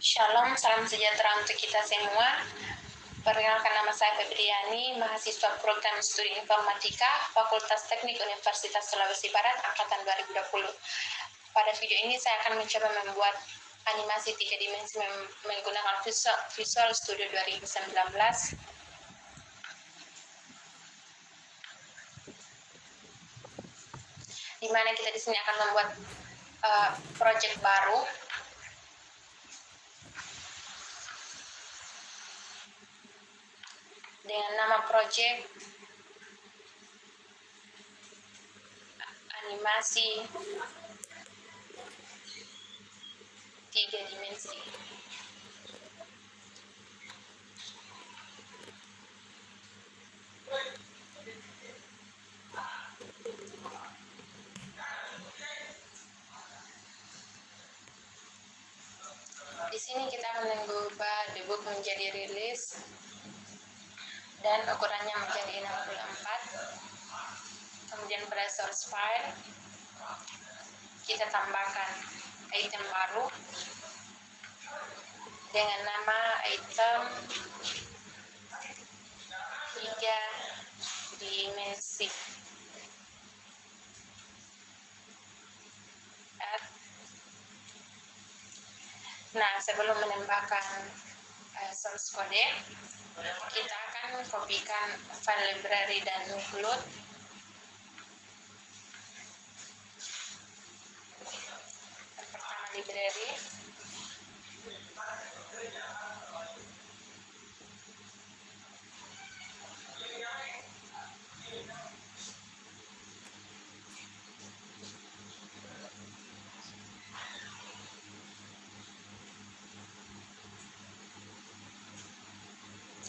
Shalom, salam sejahtera untuk kita semua. Perkenalkan, nama saya Febriani, mahasiswa program studi informatika Fakultas Teknik Universitas Sulawesi Barat angkatan 2020. Pada video ini saya akan mencoba membuat animasi 3 dimensi menggunakan Visual Studio 2019. Di mana kita di sini akan membuat project baru dengan nama project animasi 3 dimensi. Di sini kita akan mengubah debug menjadi rilis dan ukurannya menjadi 64. Kemudian pada source file kita tambahkan item baru dengan nama item 3 dimensi. Nah, sebelum menambahkan source code, kita akan kopikan file library dan include. Pertama library,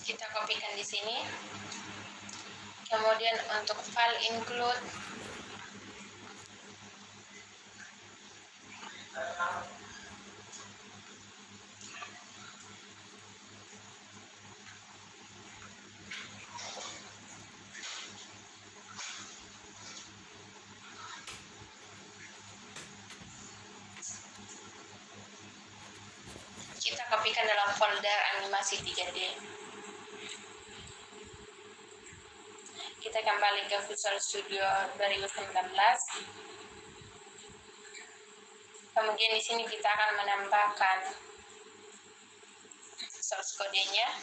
kita kopikan di sini. Kemudian untuk file include, kita kopikan dalam folder animasi 3D. Kita kembali ke Visual Studio 2019. Kemudian di sini kita akan menambahkan source code-nya.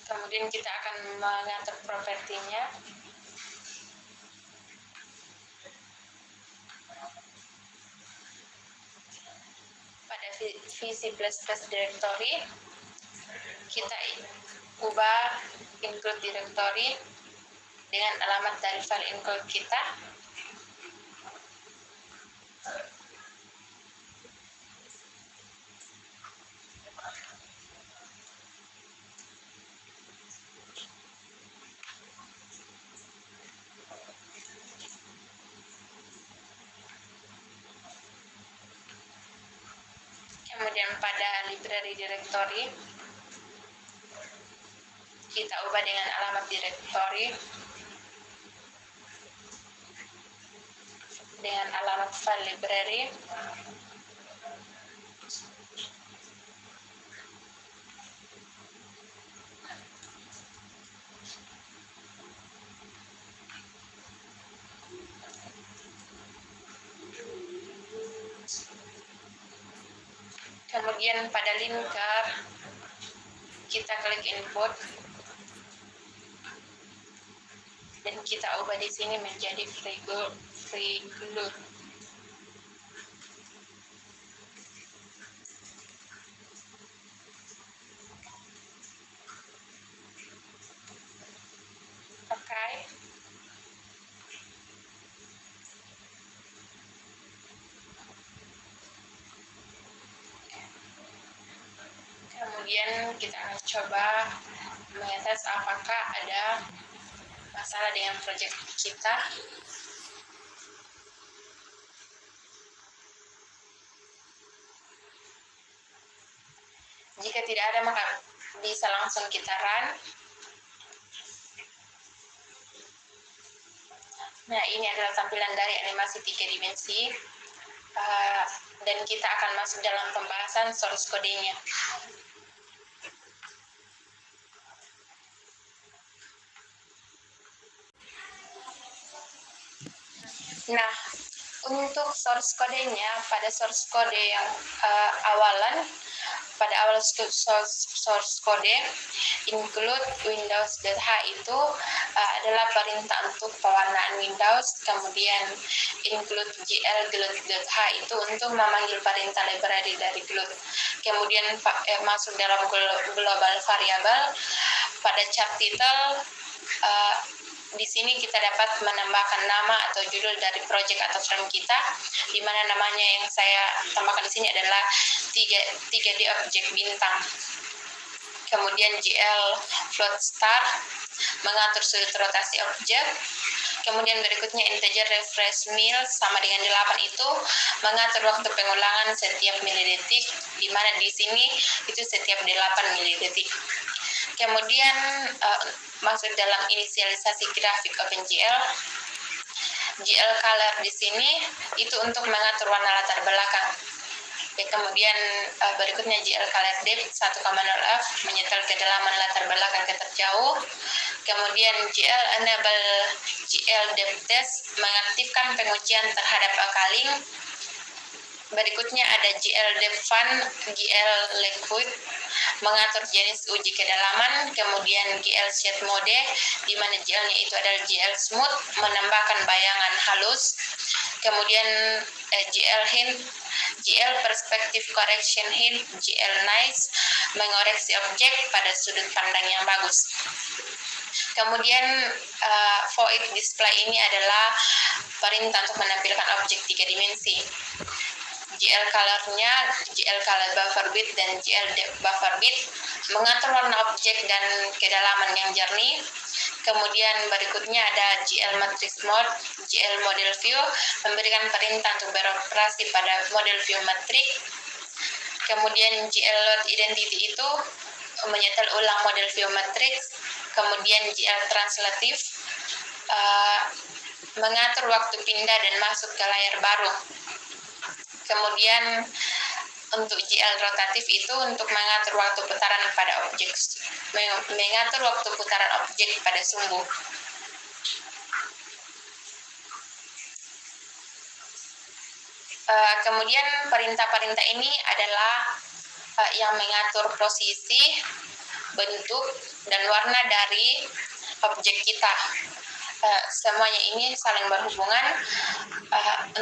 Kemudian kita akan mengatur propertinya. Pada VC++ directory kita ubah include directory dengan alamat dari file include kita. Kemudian pada library directory kita ubah dengan alamat directory dengan alamat file library. Kemudian pada linker kita klik input dan kita ubah di sini menjadi freeload. Oke. Kemudian kita akan coba mengetes apakah ada masalah dengan project kita. Jika tidak ada, maka bisa langsung kita run. Nah, ini adalah tampilan dari animasi 3 dimensi. Dan kita akan masuk dalam pembahasan source code-nya. Nah, untuk source code-nya, pada source code yang pada awal source code include Windows.h itu adalah perintah untuk pewarnaan Windows, kemudian include gl.h itu untuk memanggil perintah library dari GLUT, kemudian masuk dalam global variable. Pada chart title di sini kita dapat menambahkan nama atau judul dari project atau frame kita, di mana namanya yang saya tambahkan di sini adalah 3D object bintang. Kemudian GL float star mengatur sudut rotasi objek. Kemudian berikutnya integer refresh mil sama dengan 8 itu mengatur waktu pengulangan setiap milidetik, di mana di sini itu setiap 8 milidetik. Kemudian masuk dalam inisialisasi grafik OpenGL. GL color di sini itu untuk mengatur warna latar belakang. Kemudian berikutnya GL color depth 1,0f menyetel kedalaman latar belakang ke terjauh. Kemudian GL enable GL depth test mengaktifkan pengujian terhadap alkaling. Berikutnya ada GL depth fun, GL liquid mengatur jenis uji kedalaman. Kemudian GL shade mode, di mana GL-nya itu adalah GL smooth, menambahkan bayangan halus. Kemudian GL hint, GL perspective correction hint, GL nice, mengoreksi objek pada sudut pandang yang bagus. Kemudian void display ini adalah perintah untuk menampilkan objek 3 dimensi. GL color-nya, GL color buffer bit dan GL depth buffer bit mengatur warna objek dan kedalaman yang jernih. Kemudian berikutnya ada GL matrix mode, GL model view memberikan perintah untuk beroperasi pada model view matrix. Kemudian GL load identity itu menyetel ulang model view matrix. Kemudian GL translative mengatur waktu pindah dan masuk ke layar baru. Kemudian untuk GL rotatif itu untuk mengatur waktu putaran pada objek, mengatur waktu putaran objek pada sumbu. Kemudian perintah-perintah ini adalah yang mengatur posisi, bentuk, dan warna dari objek kita. Semuanya ini saling berhubungan.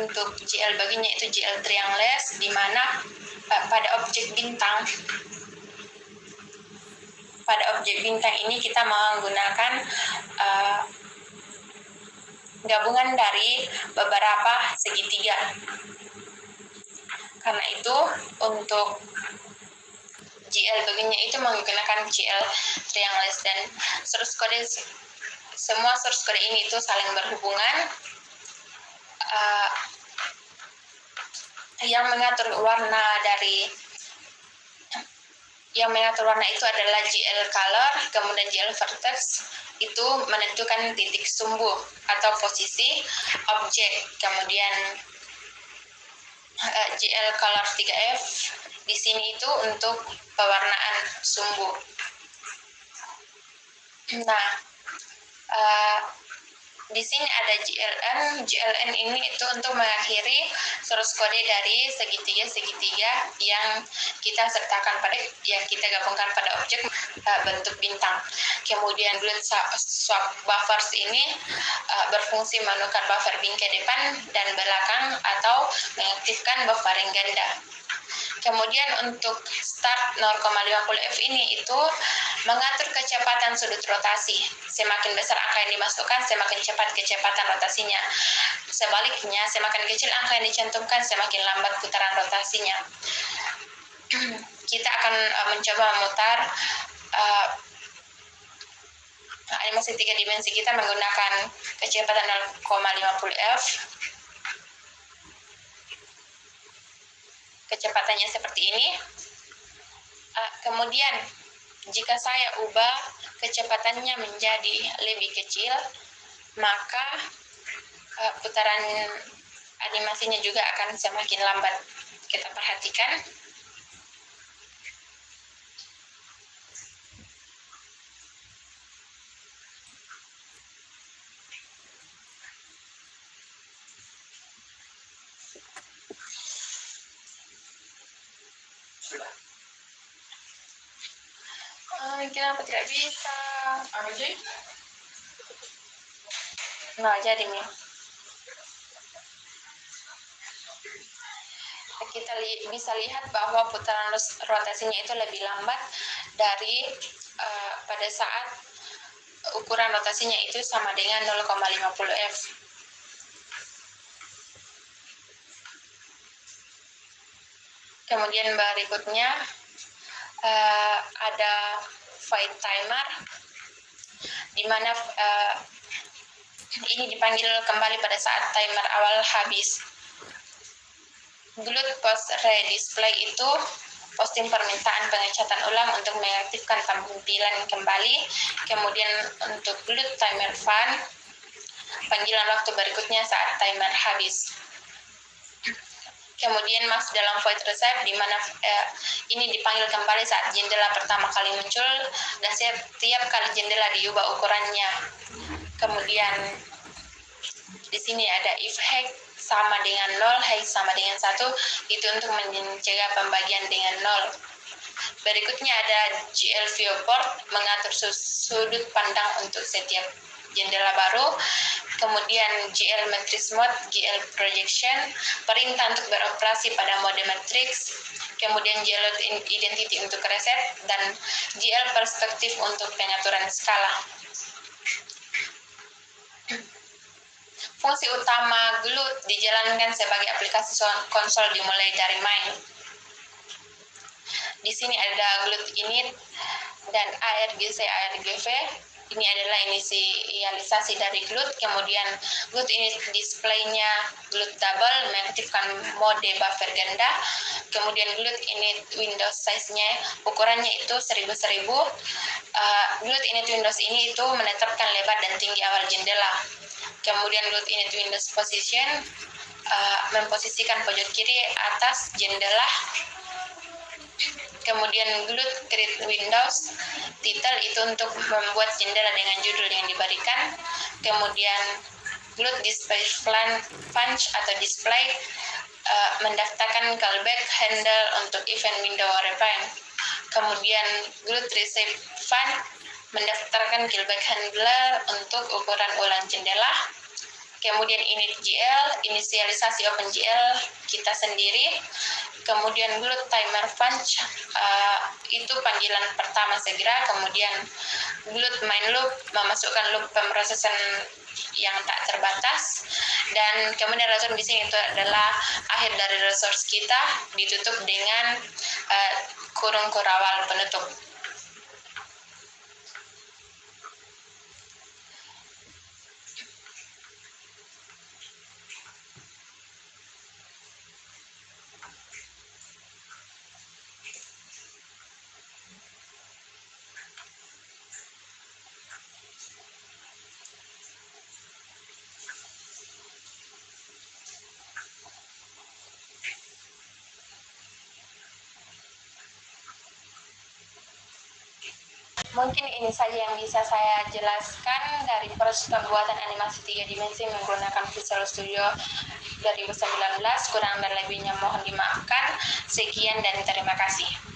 Untuk GL baginya itu GL triangles, di mana pada objek bintang ini kita menggunakan gabungan dari beberapa segitiga. Karena itu untuk GL baginya itu menggunakan GL triangles, dan semua source code ini itu saling berhubungan. Yang mengatur warna itu adalah GL color, kemudian GL vertex itu menentukan titik sumbu atau posisi objek. Kemudian GL color 3F di sini itu untuk pewarnaan sumbu. Nah, di sini ada GLN ini itu untuk mengakhiri source code dari segitiga yang kita sertakan yang kita gabungkan pada objek bentuk bintang. Kemudian GLUT swap buffers ini berfungsi menukar buffer bin ke depan dan belakang atau mengaktifkan buffering ganda. Kemudian untuk start 0,50F ini itu mengatur kecepatan sudut rotasi. Semakin besar angka yang dimasukkan, semakin cepat kecepatan rotasinya. Sebaliknya, semakin kecil angka yang dicantumkan, semakin lambat putaran rotasinya. Kita akan mencoba memutar animasi 3 dimensi kita menggunakan kecepatan 0,50F. Kecepatannya seperti ini. Kemudian jika saya ubah kecepatannya menjadi lebih kecil, maka putaran animasinya juga akan semakin lambat. Kita perhatikan. Kenapa tidak bisa? Nah, jadi nih. Kita bisa lihat bahwa putaran rotasinya itu lebih lambat dari pada saat ukuran rotasinya itu sama dengan 0,50 F. Kemudian berikutnya ada void timer, di mana ini dipanggil kembali pada saat timer awal habis. Glut post redisplay itu posting permintaan pengecatan ulang untuk mengaktifkan tampilan kembali. Kemudian untuk glut timer fun, panggilan waktu berikutnya saat timer habis. Kemudian masuk dalam void receive, di mana ini dipanggil kembali saat jendela pertama kali muncul dan setiap kali jendela diubah ukurannya. Kemudian di sini ada if hex sama dengan 0, hex sama dengan 1, itu untuk mencegah pembagian dengan 0. Berikutnya ada GL viewport, mengatur sudut pandang untuk setiap jendela baru. Kemudian GL matrix mode, GL projection, perintah untuk beroperasi pada mode matrix. Kemudian GL identity untuk reset, dan GL perspektif untuk pengaturan skala. Fungsi utama glut dijalankan sebagai aplikasi konsol dimulai dari main. Di sini ada glut init dan ARGC ARGV. Ini adalah inisialisasi dari glut. Kemudian glut init display-nya glut double mengaktifkan mode buffer ganda. Kemudian glut init Windows size-nya ukurannya itu 1000. Glut init Windows ini itu menetapkan lebar dan tinggi awal jendela. Kemudian glut init Windows position memposisikan pojok kiri atas jendela. Kemudian glut create Windows title itu untuk membuat jendela dengan judul yang diberikan. Kemudian glut display punch atau display mendaftarkan callback handle untuk event window refine. Kemudian glut receive fun mendaftarkan callback handler untuk ukuran ulang jendela. Kemudian init GL, inisialisasi OpenGL kita sendiri. Kemudian glut timer punch, itu panggilan pertama segera. Kemudian glut main loop, memasukkan loop pemrosesan yang tak terbatas. Dan kemudian return di sini itu adalah akhir dari resource kita, ditutup dengan kurung kurawal penutup. Mungkin ini saja yang bisa saya jelaskan dari proses pembuatan animasi 3 dimensi menggunakan Visual Studio 2019. Kurang dan lebihnya mohon dimaafkan. Sekian dan terima kasih.